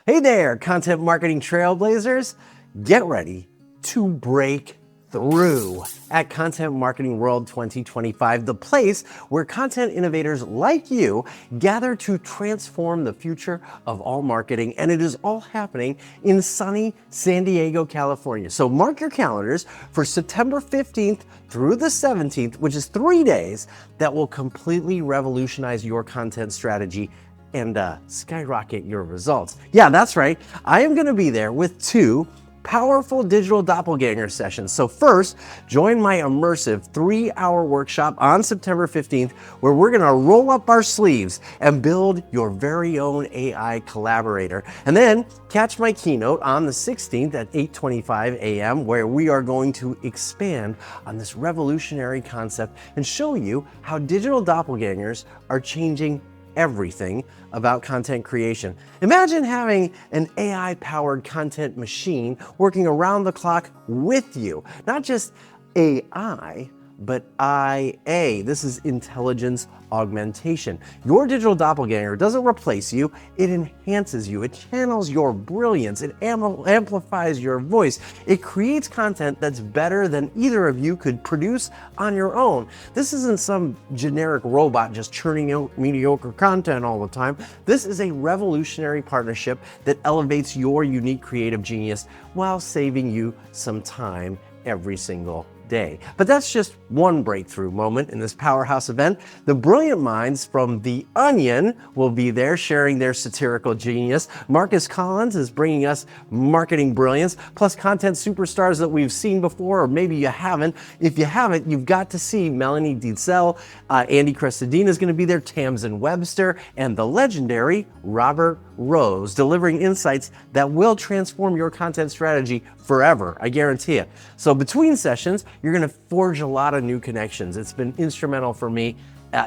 Hey there, content marketing trailblazers. Get ready to break through at Content Marketing World 2025, the place where content innovators like you gather to transform the future of all marketing. And it is all happening in sunny San Diego, California. So mark your calendars for September 15th through the 17th, which is 3 days that will completely revolutionize your content strategy and skyrocket your results. Yeah, that's right. I am gonna be there with 2 powerful digital doppelganger sessions. So first, join my immersive 3-hour workshop on September 15th, where we're gonna roll up our sleeves and build your very own AI collaborator. And then catch my keynote on the 16th at 8:25 a.m., where we are going to expand on this revolutionary concept and show you how digital doppelgangers are changing everything about content creation. Imagine having an AI-powered content machine working around the clock with you. Not just AI, but IA. This is intelligence augmentation. Your digital doppelganger doesn't replace you, it enhances you. It channels your brilliance, it amplifies your voice. It creates content that's better than either of you could produce on your own. This isn't some generic robot just churning out mediocre content all the time. This is a revolutionary partnership that elevates your unique creative genius while saving you some time every single day. But that's just one breakthrough moment in this powerhouse event. The brilliant minds from The Onion will be there sharing their satirical genius. Marcus Collins is bringing us marketing brilliance, plus content superstars that we've seen before, or maybe you haven't. If you haven't, you've got to see Melanie Dietzel. Andy Crestodina is going to be there, Tamsin Webster, and the legendary Robert Rose, delivering insights that will transform your content strategy forever, I guarantee it. So between sessions, you're gonna forge a lot of new connections. It's been instrumental for me.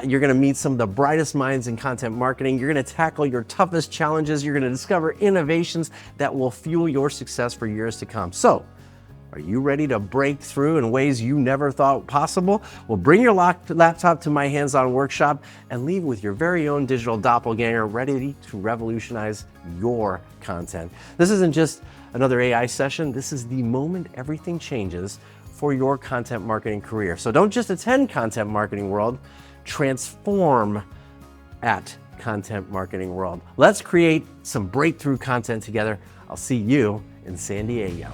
You're gonna meet some of the brightest minds in content marketing. You're gonna tackle your toughest challenges. You're gonna discover innovations that will fuel your success for years to come. So, are you ready to break through in ways you never thought possible? Well, bring your laptop to my hands-on workshop and leave with your very own digital doppelganger ready to revolutionize your content. This isn't just another AI session. This is the moment everything changes for your content marketing career. So don't just attend Content Marketing World, transform at Content Marketing World. Let's create some breakthrough content together. I'll see you in San Diego.